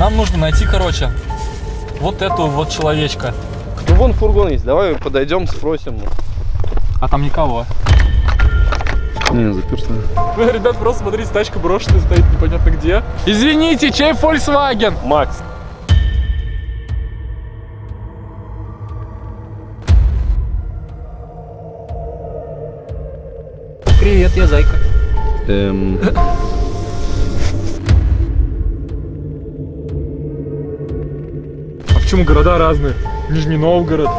Нам нужно найти, короче, вот эту вот человечка. Ну вон фургон есть, давай подойдем, спросим. А там никого. Не, заперто. Ребят, просто смотрите, тачка брошенная стоит непонятно где. Извините, чей Volkswagen? Макс. Привет, я Зайка. А почему города разные? Нижний Новгород.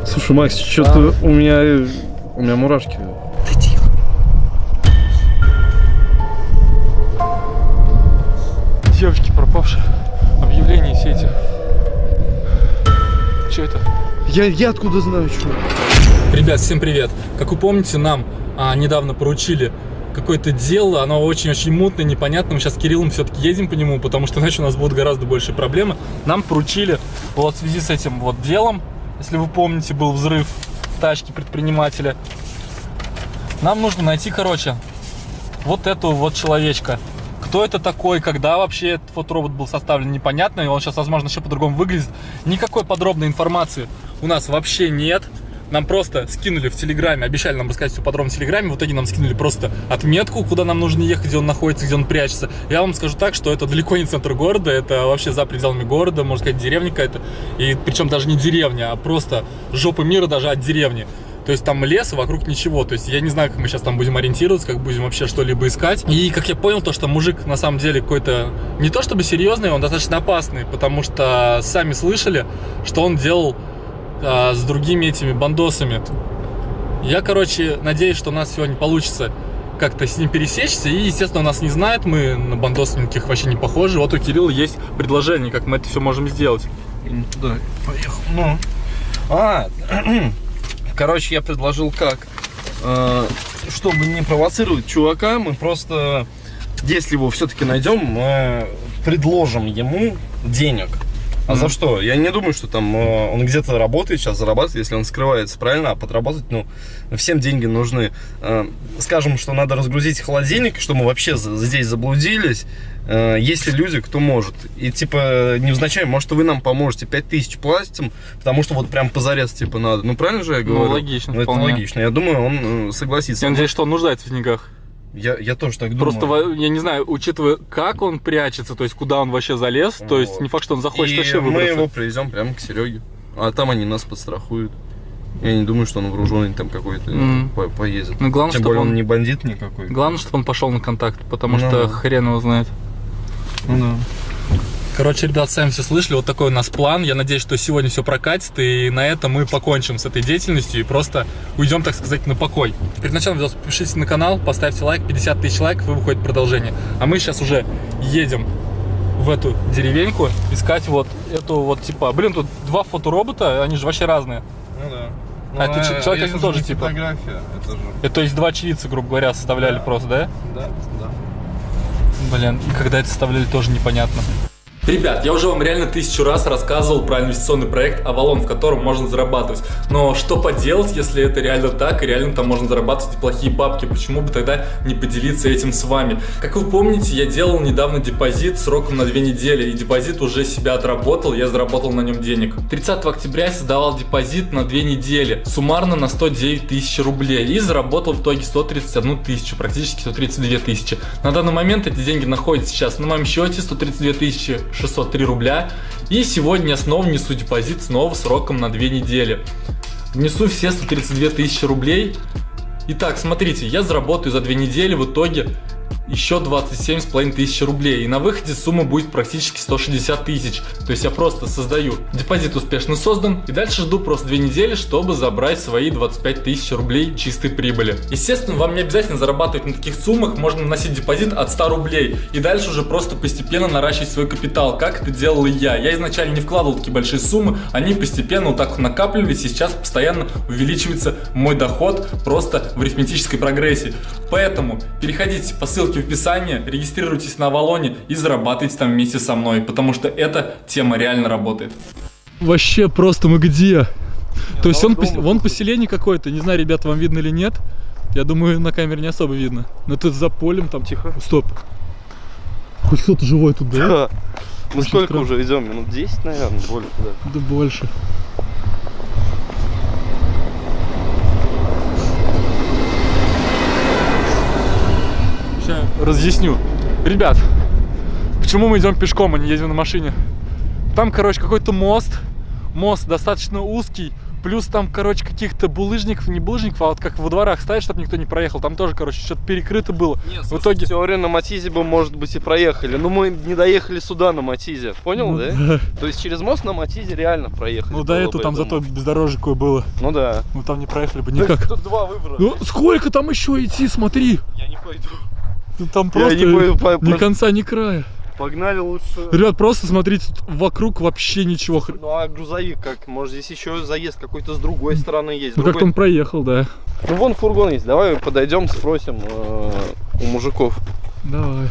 Слушай, Макс, что-то у меня мурашки. Да тихо. Девочки пропавшие. Объявления все эти. Что это? Я откуда знаю, что? Ребят, всем привет. Как вы помните, нам недавно поручили какое-то дело, оно очень-очень мутное, непонятное. Мы сейчас с Кириллом все-таки едем по нему, потому что иначе у нас будут гораздо большие проблемы. Нам поручили вот в связи с этим вот делом, если вы помните, был взрыв в тачке предпринимателя. Нам нужно найти, короче, вот эту вот человечка. Кто это такой, когда вообще этот фоторобот был составлен, непонятно. И он сейчас, возможно, еще по-другому выглядит. Никакой подробной информации у нас вообще нет. Нам просто скинули в Телеграме, обещали нам рассказать все подробно в Телеграме. В итоге нам скинули просто отметку, куда нам нужно ехать, где он находится, где он прячется. Я вам скажу так, что это далеко не центр города, это вообще за пределами города, можно сказать, деревня какая-то. И причем даже не деревня, а просто жопа мира даже от деревни. То есть там лес, вокруг ничего. То есть я не знаю, как мы сейчас там будем ориентироваться, как будем вообще что-либо искать. И как я понял, то, что мужик на самом деле какой-то не то чтобы серьезный, он достаточно опасный, потому что сами слышали, что он делал с другими этими бандосами. Я, короче, надеюсь, что у нас сегодня получится как-то с ним пересечься. И, естественно, он нас не знает, мы на бандосов никаких вообще не похожи. Вот у Кирилла есть предложение, как мы это все можем сделать. Туда поехал. Ну. Короче, я предложил как. Чтобы не провоцировать чувака, мы просто, если его все-таки найдем, мы предложим ему денег. А за что? Я не думаю, что там он где-то работает, сейчас зарабатывает, если он скрывается, правильно? А подработать, ну, всем деньги нужны. Скажем, что надо разгрузить холодильник, что мы вообще здесь заблудились. Есть ли люди, кто может. И типа, невзначай, может, вы нам поможете, 5000 платим, потому что вот прям позарез, типа, надо. Ну, правильно же я говорю? Ну, логично, это логично. Я думаю, он согласится. Я надеюсь, что он нуждается в деньгах. Я тоже так думаю. Просто, я не знаю, учитывая, как он прячется, то есть куда он вообще залез, вот. То есть не факт, что он захочет вообще выбраться. Мы его привезем прямо к Сереге, а там они нас подстрахуют. Я не думаю, что он вооруженный там какой-то поездит. Ну, главное, тем более он не бандит никакой. Главное, чтобы он пошел на контакт, потому что хрен его знает. Ну. Короче, ребят, сами все слышали, вот такой у нас план. Я надеюсь, что сегодня все прокатит, и на этом мы покончим с этой деятельностью и просто уйдем, так сказать, на покой. Перед началом видео подпишитесь на канал, поставьте лайк, 50 тысяч лайков, и выходит продолжение. А мы сейчас уже едем в эту деревеньку искать вот эту вот типа... Блин, тут два фоторобота, они же вообще разные. Ну да. А это человек один тоже типа... Фотография, это же... Это то есть два очевидца, грубо говоря, составляли, да, просто, да? Да. Блин, и когда это составляли, тоже непонятно. Ребят, я уже вам реально 1000 раз рассказывал про инвестиционный проект Avalon, в котором можно зарабатывать. Но что поделать, если это реально так, и реально там можно зарабатывать неплохие бабки? Почему бы тогда не поделиться этим с вами? Как вы помните, я делал недавно депозит сроком на 2 недели, и депозит уже себя отработал, я заработал на нем денег. 30 октября я создавал депозит на 2 недели, суммарно на 109 тысяч рублей, и заработал в итоге 131 тысячу, практически 132 тысячи. На данный момент эти деньги находятся сейчас на моем счете, 132 тысячи 603 рубля. И сегодня я снова несу депозит, снова сроком на 2 недели. Внесу все 132 тысячи рублей. Итак, смотрите, я заработаю за 2 недели в итоге еще 27,5 тысяч рублей. И на выходе сумма будет практически 160 тысяч. То есть я просто создаю. Депозит успешно создан. И дальше жду просто 2 недели, чтобы забрать свои 25 тысяч рублей чистой прибыли. Естественно, вам не обязательно зарабатывать на таких суммах. Можно вносить депозит от 100 рублей. И дальше уже просто постепенно наращивать свой капитал. Как это делал и я. Я изначально не вкладывал такие большие суммы. Они постепенно вот так вот накапливались. И сейчас постоянно увеличивается мой доход просто в арифметической прогрессии. Поэтому переходите по ссылке в описании, регистрируйтесь на Avalon и зарабатывайте там вместе со мной, потому что эта тема реально работает. Вообще просто мы где? То есть вон поселение какое-то, не знаю, ребята, вам видно или нет. Я думаю, на камере не особо видно. Но тут за полем там тихо. Стоп. Хоть кто-то живой тут, да? Мы Очень сколько странно. уже идем? Минут 10, наверное, больше, да. Да больше. Сейчас разъясню. Ребят, почему мы идем пешком, а не едем на машине? Там, короче, какой-то мост. Мост достаточно узкий. Плюс там, короче, каких-то булыжников, не булыжников, а вот как во дворах стоят, чтобы никто не проехал. Там тоже, короче, что-то перекрыто было. Нет, в итоге... теория на Матизе бы, может быть, и проехали. Но мы не доехали сюда на Матизе. Понял, Ну, да? да. То есть через мост на Матизе реально проехали. Ну, до было этого бы, там я зато думаю. бездорожье какое было. Ну да. Ну, там не проехали бы Так никак. тут два выбора. Ну, сколько там еще идти, смотри. Я не пойду. Там Я просто не пойду, ни конца, ни края. Погнали лучше. Ребят, просто смотрите, тут вокруг вообще ничего. Ну а грузовик как? Может здесь еще заезд какой-то с другой стороны есть? Ну, как-то он проехал, да. Ну вон фургон есть. Давай подойдем, спросим у мужиков. Давай.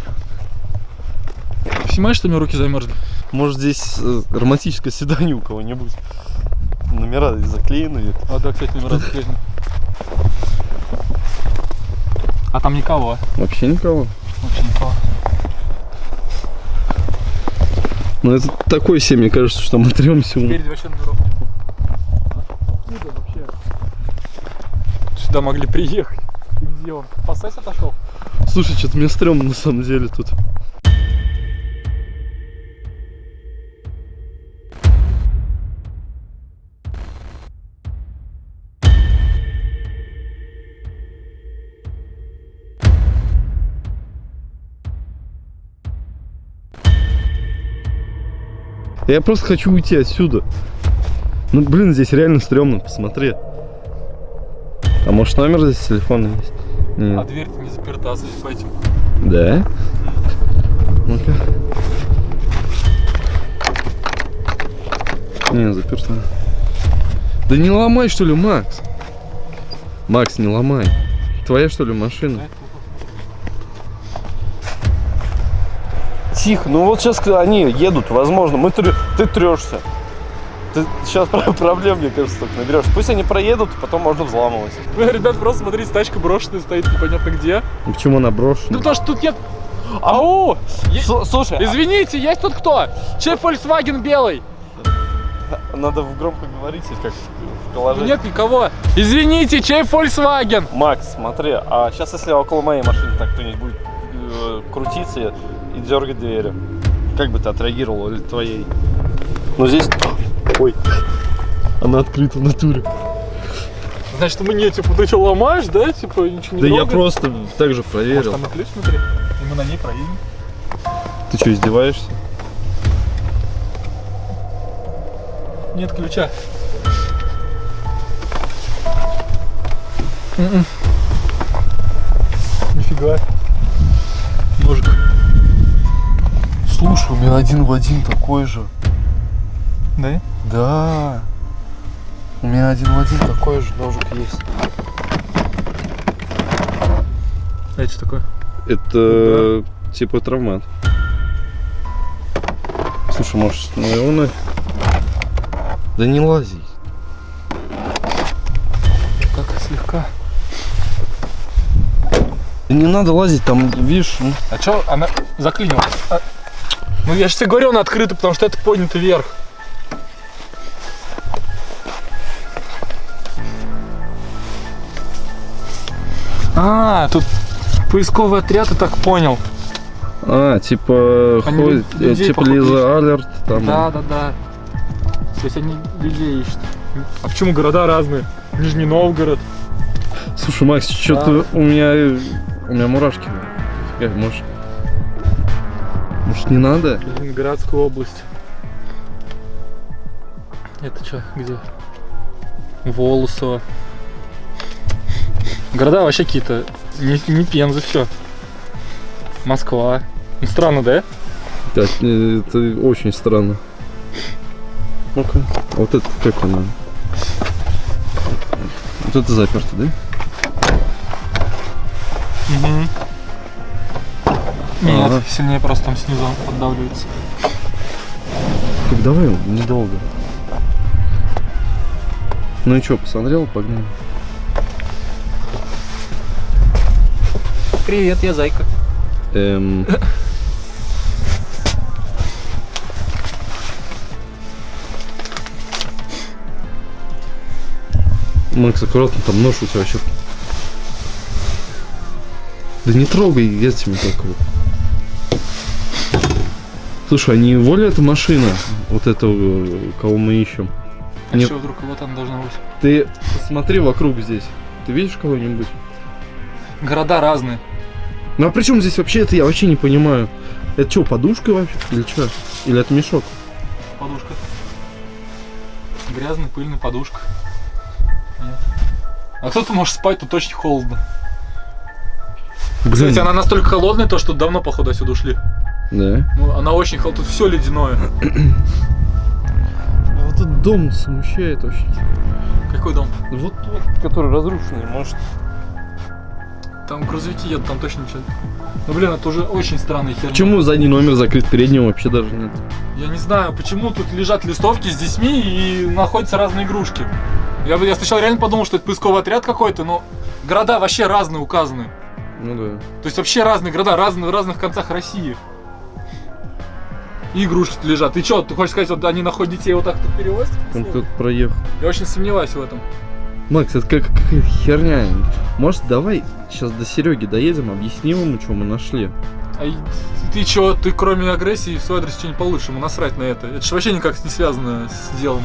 Снимаешь, что у меня руки замерзли? Может здесь романтическое свидание у кого-нибудь? Номера заклеены. А, да, кстати, номера заклеены. А там никого? Вообще никого. Вообще никого. Ну это такой себе, мне кажется, что мы тремся. Спереди вообще номеров нет. Откуда вообще? Сюда могли приехать. И где он? Пассать отошел? Слушай, что-то мне стрёмно на самом деле тут. Я просто хочу уйти отсюда. Ну, блин, здесь реально стрёмно, посмотри. А может номер здесь телефона есть? Нет. А дверь-то не заперта, судя по этим. Да? Ну-ка. Не, заперта. Да не ломай, что ли, Макс? Макс, не ломай. Твоя, что ли, машина? Тихо, ну вот сейчас они едут, возможно, ты трешься. Ты сейчас проблем, мне кажется, только наберешь. Пусть они проедут, потом можно взламывать. Ребят, просто смотрите, тачка брошенная стоит непонятно где. И почему она брошена? Ну потому что тут нет... Ау! Слушай, Извините, есть тут кто? Чей Volkswagen белый? надо громко говорить, как в положении. Нет никого. Извините, чей Volkswagen? Макс, смотри, а сейчас если около моей машины так кто-нибудь будет крутиться и дергать двери, как бы ты отреагировал или твоей? Ну здесь... Ой, она открыта в натуре. Значит, мне, типа, ты что, ломаешь, да? Типа, ничего не Да я трогай? просто так же Может, проверил. там и ключ внутри? И мы на ней проедем. Ты что, издеваешься? Нет ключа. Нифига. Ножик. Слушай, у меня один в один такой же. Да? Да. У меня один в один такой же ножик есть. А это что такое? Это типа травмат. Слушай, может, ну его нафиг? Да не лази. Как слегка. Да не надо лазить, там, видишь, ну, А чё, она заклинила? Ну я же тебе говорю, она открыта, потому что это поднято вверх. А, тут поисковый отряд, я так понял. типа, Они ходит, людей, типа походу, Лиза Алерт, там. Да. То есть они людей ищут. А почему города разные? Нижний Новгород. Слушай, Макс, что-то у меня мурашки. Может не надо? Ленинградская область. Это что, где? Волосово. Города вообще какие-то не Пенза, все. Москва. Ну, странно, да? Да, это очень странно. Ну-ка, вот это как она? Вот это заперто, да? Угу. Нет, Ага. сильнее просто там снизу поддавливается. Так давай, недолго. Ну и что, посмотрел, погнали. Привет, я Зайка. Макс, аккуратно, там нож у тебя вообще. Да не трогай этими только вот. Слушай, а не воля эта машина, вот этого, кого мы ищем? А Не- что вдруг вот там должно быть? Ты посмотри вокруг здесь. Ты видишь кого-нибудь? Города разные. Ну а при чем здесь вообще это, я вообще не понимаю. Это что, подушка вообще? Или что? Или это мешок? Подушка. Грязный, пыльный, подушка. Нет. А кто-то может спать, тут очень холодно. Кстати, она настолько холодная, то что давно, походу, отсюда ушли. Да. Ну, она очень холодная, тут все ледяное. А вот этот дом смущает очень. Какой дом? Вот тот, который разрушенный, может. Там грузовики едут, там точно ничего. Ну блин, это уже очень странная херня. Почему задний номер закрыт, переднего вообще даже нет? Я не знаю, почему тут лежат листовки с детьми и находятся разные игрушки. Я сначала реально подумал, что это поисковый отряд какой-то, но города вообще разные указаны. Ну да. То есть вообще разные города, в разных концах России. И игрушки тут лежат. Ты что, ты хочешь сказать, вот они находят детей вот так тут перевозят? Там кто-то проехал. Я очень сомневаюсь в этом. Макс, это какая-то херня. Может, давай сейчас до Сереги доедем, объясним ему, что мы нашли. А ты чё, ты кроме агрессии в свой адрес что не получишь, ему насрать на это. Это же вообще никак не связано с делом.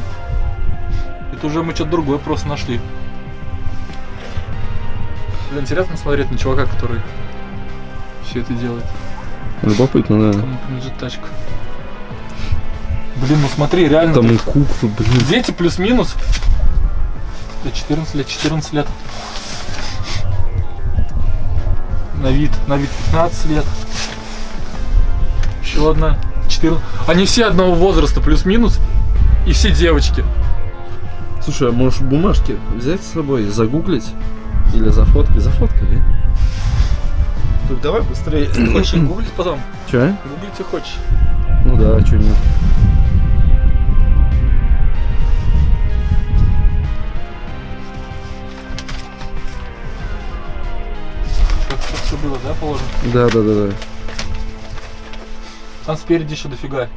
Это уже мы что-то другое просто нашли. Блин, интересно смотреть на чувака, который все это делает. Любопытно, да. Кому принадлежит тачка. Блин, ну смотри, реально. Там и куклы, блин. Дети плюс-минус. 14 лет. На вид 15 лет. Еще одна 14. Они все одного возраста, плюс-минус. И все девочки. Слушай, а можешь бумажки взять с собой, загуглить? Или зафоткать? Зафоткай, да? Так давай быстрее. Хочешь их гуглить потом? Че? Гуглить хочешь. Ну да, а чё нет? Как все было, да, положено? Да. Там спереди еще дофига.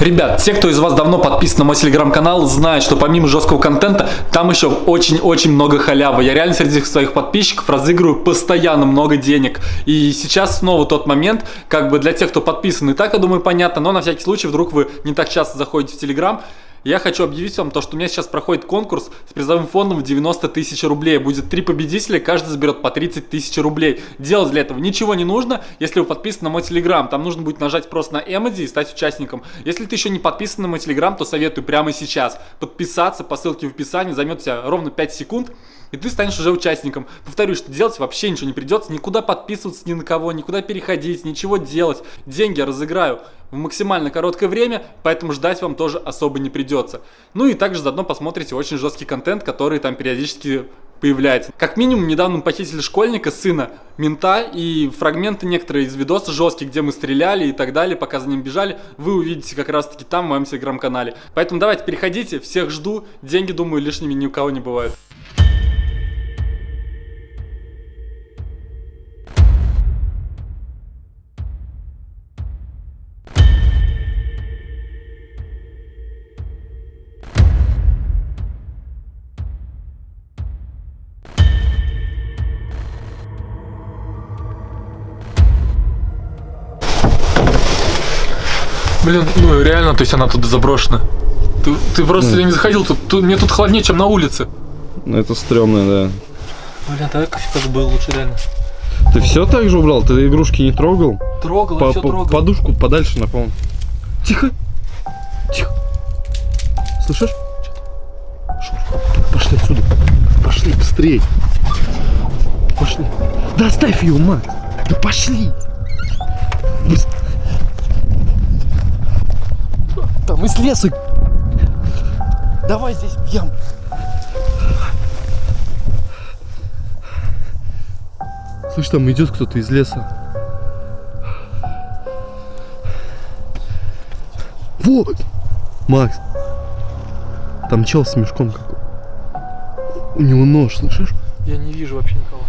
Ребят, те, кто из вас давно подписан на мой телеграм-канал, знают, что помимо жесткого контента, там еще очень-очень много халявы. Я реально среди своих подписчиков разыгрываю постоянно много денег. И сейчас снова тот момент, как бы для тех, кто подписан, и так, я думаю, понятно, но на всякий случай, вдруг вы не так часто заходите в телеграм, я хочу объявить вам то, что у меня сейчас проходит конкурс с призовым фондом в 90 тысяч рублей. Будет 3 победителя, каждый заберет по 30 тысяч рублей. Делать для этого ничего не нужно, если вы подписаны на мой телеграм. Там нужно будет нажать просто на эмодзи и стать участником. Если ты еще не подписан на мой телеграм, то советую прямо сейчас подписаться по ссылке в описании. Займет тебя ровно 5 секунд. И ты станешь уже участником. Повторюсь, что делать вообще ничего не придется. Никуда подписываться ни на кого, никуда переходить, ничего делать. Деньги я разыграю в максимально короткое время, поэтому ждать вам тоже особо не придется. Ну и также заодно посмотрите очень жесткий контент, который там периодически появляется. Как минимум, недавно мы похитили школьника, сына мента, и фрагменты некоторые из видосов жесткие, где мы стреляли и так далее, пока за ним бежали, вы увидите как раз таки там в моем телеграм-канале. Поэтому давайте переходите, всех жду, деньги, думаю, лишними ни у кого не бывают. Блин, ну реально, то есть она тут заброшена. Ты просто не заходил, мне тут холоднее, чем на улице. Ну это стрёмно, да. Бля, давай как было лучше реально. Ты все так же убрал? Ты игрушки не трогал? Трогал, все трогал. Подушку подальше наполнил. Тихо. Слышишь? Пошли отсюда. Пошли быстрее. Пошли. Да оставь ее, Макс. Да пошли. Там из леса. Давай здесь бьем. Слышь, там идет кто-то из леса. Вот! Макс! Там чел с мешком какой. У него нож, слышишь? Я не вижу вообще никого.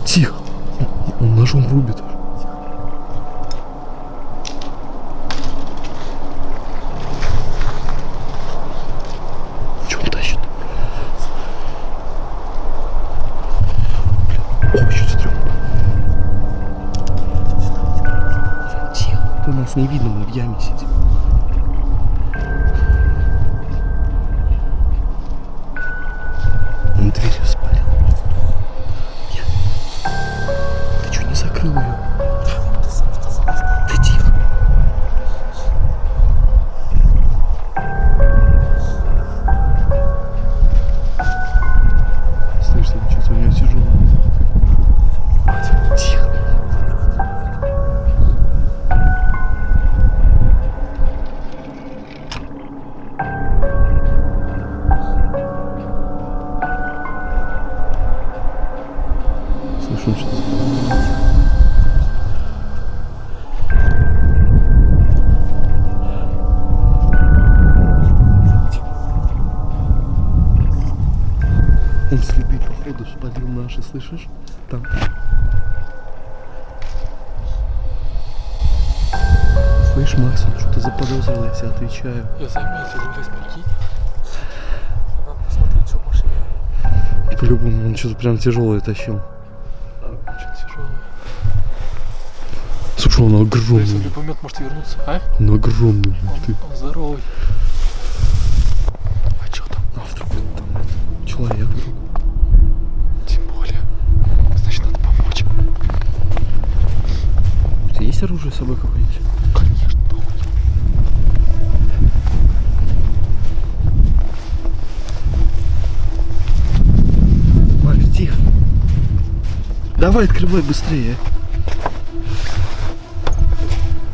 Тихо! Он ножом рубит уже. Че он Очень стрёмно. Тихо, ты нас не видно, мы в яме сидим. Он дверью спалил. Ты что, не закрыл ее? Ты сам сказал. Да тихо. Слышно, что-то у нее тяжелое. Тихо. Слышим что-то. Он следы походу спалил наши, слышишь? Там. Слышь, Макс, он что-то заподозрил, я тебе отвечаю. Я заметил, блядь, прикинь. Надо посмотреть, что в машине. По-любому, он что-то прям тяжелое тащил. Что-то тяжелое. Слушай, он огромный. Если в любой момент может вернуться, а? Он огромный, ты. Он здоровый. А что там? А вдруг там человек вдруг. Тем более. Значит, надо помочь. У тебя есть оружие с собой какое-нибудь? Конечно, да. Макс, тихо. Давай, открывай быстрее.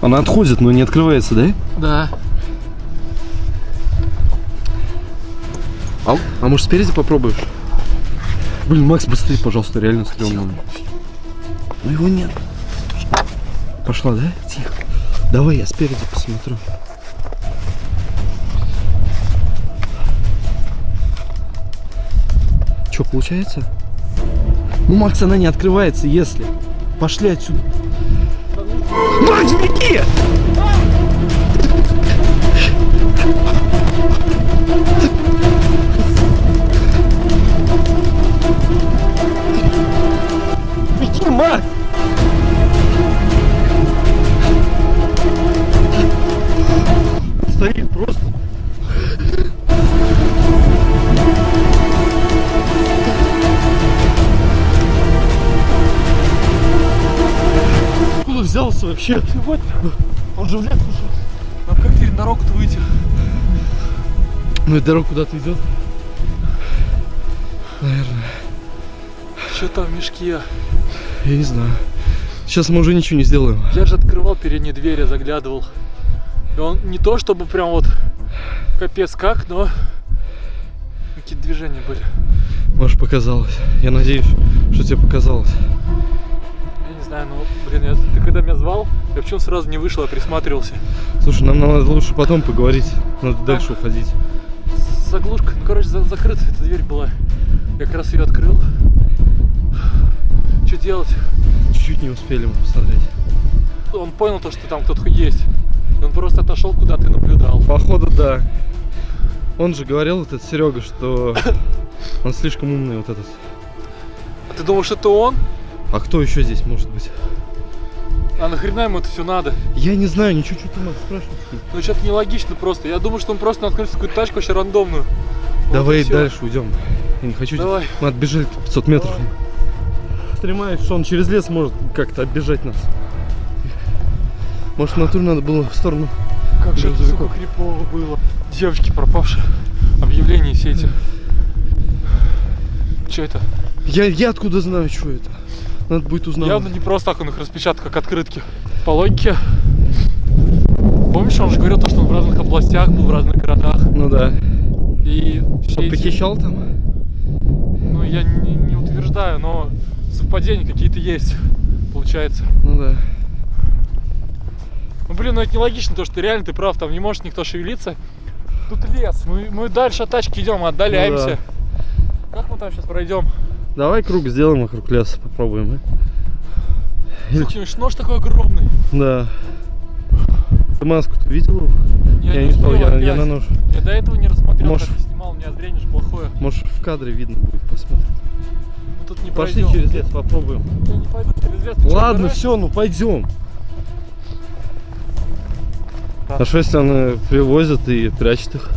Она отходит, но не открывается, да? Да. А может спереди попробуешь? Блин, Макс, быстрее, пожалуйста, реально стрёмно. Ну его нет. Пошла, да? Тихо. Давай я спереди посмотрю. Что, получается? Ну, Макс, она не открывается, если. Пошли отсюда. Макс, беги! Беги, Макс! Стоит просто. Откуда взялся вообще? Вот. Он же в лес ушел. А как теперь на дорогу-то выйти? Ну и дорога куда-то ведет. Наверное. Что там в мешке? Я не знаю. Сейчас мы уже ничего не сделаем. Я же открывал передние двери, заглядывал. И он не то чтобы прям вот капец как, но какие-то движения были. Может, показалось. Я надеюсь, что тебе показалось. Я не знаю, ну, блин, ты когда меня звал, я почему сразу не вышел, а присматривался. Слушай, нам надо лучше потом поговорить. Надо дальше уходить. Заглушка, ну, короче, закрыта эта дверь была. Я как раз ее открыл. Что делать? Чуть-чуть не успели мы посмотреть. Он понял то, что там кто-то есть. Он просто отошел, куда ты наблюдал. Походу, да. Он же говорил, вот этот Серега, что он слишком умный, вот этот. А ты думаешь, это он? А кто еще здесь может быть? А нахрена ему это все надо? Я не знаю, ничего, что ты, Макс, спрашиваешь? Ну что-то нелогично просто. Я думаю, что он просто наткнулся в какую-то тачку вообще рандомную. Давай Вот и всё. дальше уйдем. Я не хочу. Давай. Мы отбежали 500 метров. Стремаюсь, что он через лес может как-то оббежать нас. Может, в натуре надо было в сторону. Как же это, сука, крипово было. Девочки пропавшие. Объявления все эти. Что это? Я откуда знаю, что это? Надо будет узнать. Явно не просто так он их распечатал, как открытки. По логике. Помнишь, он же говорил, то, что он в разных областях был, в разных городах. Ну да. И Что, похищал там? Ну, я не утверждаю, но совпадения какие-то есть, получается. Ну да. Ну, блин, ну это нелогично, то, что реально ты прав, там не может никто шевелиться. Тут лес, мы дальше от тачки идем, отдаляемся. Ну, Как мы там сейчас пройдем? Давай круг сделаем вокруг леса, попробуем. Слушай, нож такой огромный. Да. Ты маску-то видел его? Я не успел успел, я опять. на нож. Я до этого не рассмотрел, Может- как ты снимал, у меня зрение же плохое. Может, в кадре видно будет, посмотрим. Ну тут не Пошли пройдем. через лес попробуем. Я не пойду через лес. ты что, Ладно, дурак? все, ну пойдем. А что если они привозят и прячут их?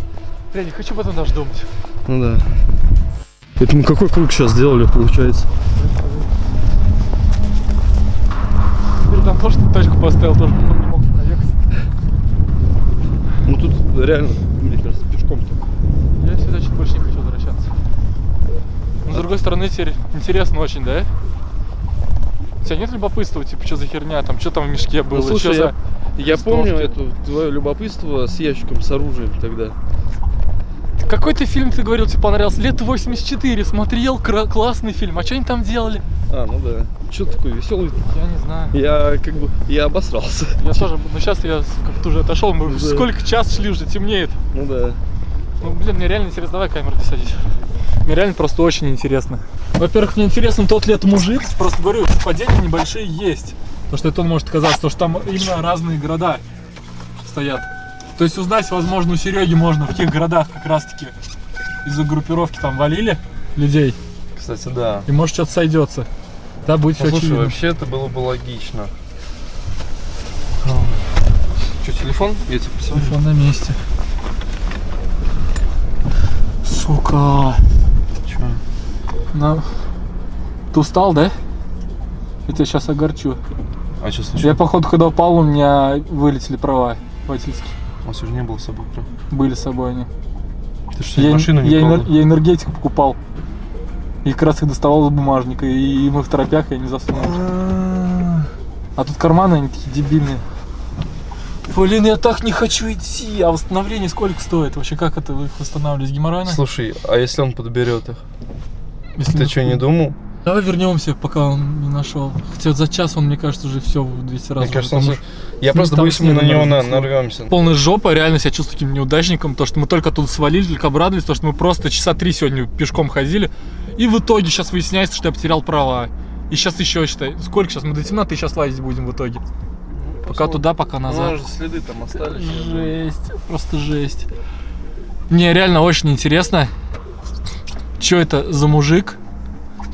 Я не хочу об этом даже думать. Ну да. Это мы какой круг сейчас сделали, получается? Теперь там тоже точку поставил, тоже потом не мог наехать. Ну тут реально, мне кажется, пешком только. Я сюда чуть больше не хочу возвращаться. Но с другой стороны, теперь интересно очень, да? У тебя нет любопытства, типа, что за херня, там, что там в мешке было, Ну, слушай, что за... я листовки? помню это твое любопытство с ящиком с оружием тогда. Какой ты фильм, ты говорил, тебе понравился? Лет 84, смотрел, классный фильм. А что они там делали? А, ну да. Че такой веселый? Я не знаю. Я как бы, я обосрался. Я тоже, ну сейчас я как-то уже отошел, мы Да. сколько час шли, уже темнеет. Ну да. Ну, блин, мне реально интересно, давай камеру садись. Мне реально просто очень интересно. Во-первых, мне интересно, тот ли это мужик, просто говорю, совпадения небольшие есть. Потому что это он может казаться, потому что там именно разные города стоят. То есть узнать, возможно, у Сереги можно, в каких городах как раз-таки из-за группировки там валили людей. Кстати, да. И может что-то сойдется. Да, будет все Слушай, очевидно. вообще это было бы логично. Что, телефон? Я тебе посмотрю. Телефон на месте. Сука. Че? Ты устал, да? Я тебя сейчас огорчу. А что Я, случилось? походу, когда упал, у меня вылетели права водительские. У нас уже не было с собой прав. Были с собой они. Ты что, машину не пробовал? Я энергетик покупал. И как раз их доставал из бумажника. И мы в торопях, я не заснул. А тут карманы, они такие дебильные. Блин, я так не хочу идти. А восстановление сколько стоит? Вообще, как это вы их восстанавливаете? Геморройно? Слушай, а если он подберет их? Если Ты мы- что, не думал? Давай вернемся, пока он не нашел. Хотя за час он, мне кажется, уже все в 200 раз. Мне кажется, уже, он... потому Я ну, просто там боюсь, мы на снега него нарвёмся. нарвемся. полная жопа, реально себя чувствую таким неудачником, то что мы только тут свалили, только обрадовались, то что мы просто часа 3 сегодня пешком ходили, и в итоге сейчас выясняется, что я потерял права. И сейчас еще, считай, сколько сейчас мы до темноты сейчас лазить будем в итоге? Пока туда, пока назад. Ну, следы там остались. Жесть, просто жесть. Мне реально очень интересно, что это за мужик,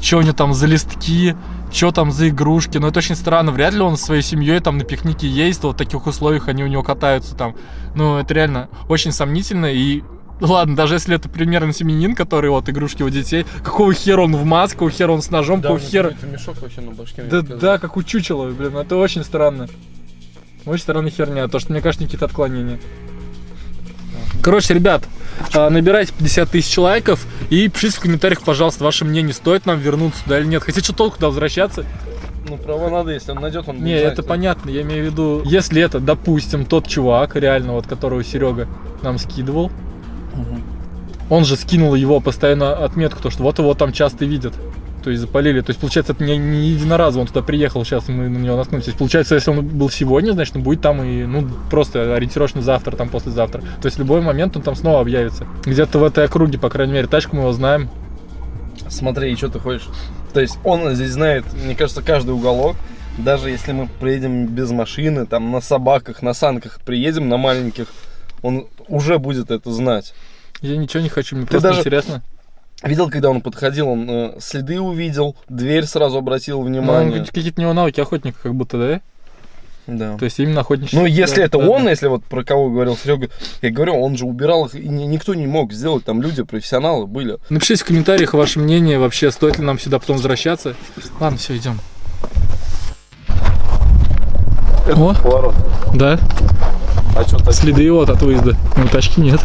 что у него там за листки, что там за игрушки. Но это очень странно, вряд ли он со своей семьей там на пикнике ездит, вот в таких условиях они у него катаются там. Ну, это реально очень сомнительно. И ладно, даже если это примерно семьянин, который вот игрушки у детей, какого хера он в маске, какого хера он с ножом, какого хера... мешок вообще на башке. Да, как у чучела, блин, это очень странно. Очень странная херня, то что, мне кажется, какие-то отклонения. Короче, ребят, набирайте 50 тысяч лайков и пишите в комментариях, пожалуйста, ваше мнение, стоит нам вернуться туда или нет. Хотя что толку туда возвращаться? Ну, права надо, если он найдет, он будет Не, знать, это да. понятно, я имею в виду, если это, допустим, тот чувак, реально, вот которого Серега нам скидывал, Мгм. он же скинул его постоянно отметку, то что вот его там часто видят. То есть запалили. То есть, получается, это не единоразово он туда приехал, сейчас мы на него наткнулись. То есть, получается, если он был сегодня, значит, он будет там и, ну, просто ориентировочно завтра, там, послезавтра. То есть, в любой момент он там снова объявится. Где-то в этой округе, по крайней мере, тачку мы его знаем. Смотри, что ты хочешь. То есть он здесь знает, мне кажется, каждый уголок. Даже если мы приедем без машины, там на собаках, на санках приедем, на маленьких, он уже будет это знать. Я ничего не хочу, мне Ты просто даже- интересно. Видел, когда он подходил, он следы увидел, дверь сразу обратил Ну, внимание. какие-то у него навыки охотника, как будто, да? Да. То есть, именно охотничий. Ну, если Да, это да, он, да. если вот про кого говорил Серега, я говорю, он же убирал их, и никто не мог сделать, там люди, профессионалы были. Напишите в комментариях ваше мнение, вообще, стоит ли нам сюда потом возвращаться. Ладно, все, идем. О, Поворот. да, А что так? следы вот от выезда. Ну, тачки нет.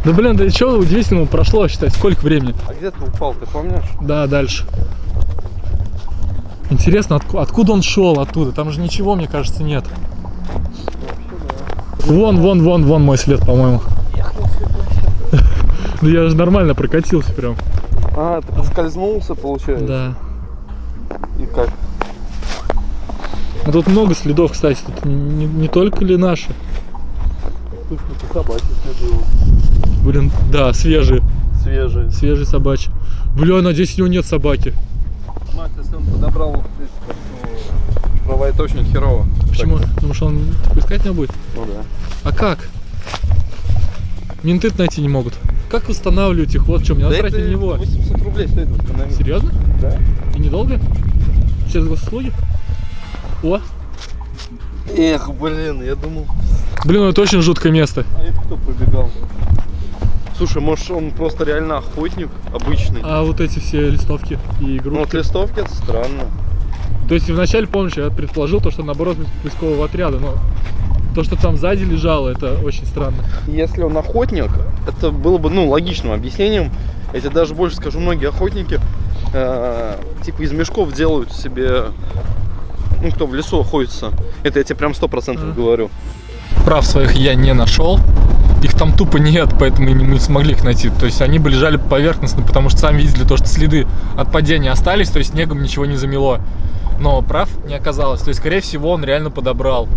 Да блин, да что удивительного прошло, считай, сколько времени? А где ты упал, ты помнишь? Да, дальше. Интересно, откуда он шел оттуда? Там же ничего, мне кажется, нет. Вон мой след, по-моему. Да я же нормально прокатился прям. А, ты поскользнулся, получается? Да. И как? Ну, тут много следов, кстати, тут не только ли наши. Слушай, это собаки следы. Блин, да, свежие Свежие. собачьи. Бля, надеюсь, у него нет собаки. Макс, если он подобрал вот здесь, ну, права, это очень херово. Почему? Потому что он искать не будет? Ну да. А как? Менты найти не могут. Как устанавливать их? Вот в чем. Мне Да надо тратить это на него. 800 рублей стоит установить. Серьезно? Да. И недолго? Через госуслуги? О! Эх, блин, я думал. Блин, ну это очень жуткое место. А это кто пробегал? Слушай, может он просто реально охотник обычный? А вот эти все листовки и Ну игрушки. вот листовки это странно. То есть вначале, помнишь, я предположил то, что наоборот поискового отряда, но то, что там сзади лежало, это очень странно. Если он охотник, это было бы, ну, логичным объяснением. Я тебе даже больше скажу, многие охотники типа из мешков делают себе, ну, кто в лесу охотится. Это я тебе прям 100% говорю. Прав своих я не нашел. Их там тупо нет, поэтому мы не смогли их найти. То есть они бы лежали поверхностно, потому что сами видели то, что следы от падения остались, то есть снегом ничего не замело. Но прав не оказалось. То есть, скорее всего, он реально подобрал.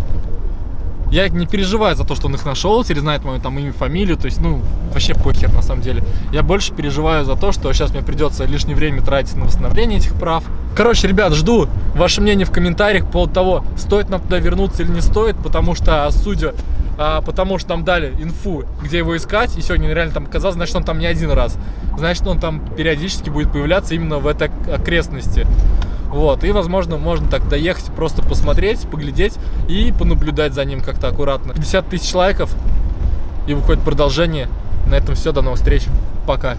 Я не переживаю за то, что он их нашел, теперь знает мою там имя, фамилию, то есть, ну, вообще похер на самом деле. Я больше переживаю за то, что сейчас мне придется лишнее время тратить на восстановление этих прав. Короче, ребят, жду ваше мнение в комментариях по поводу того, стоит нам туда вернуться или не стоит, потому что, судя потому что нам дали инфу, где его искать, и сегодня реально там оказалось, значит, он там не один раз. Значит, он там периодически будет появляться именно в этой окрестности. Вот, и, возможно, можно так доехать, просто посмотреть, поглядеть и понаблюдать за ним как-то аккуратно. 50 тысяч лайков, и выходит продолжение. На этом все, до новых встреч, пока.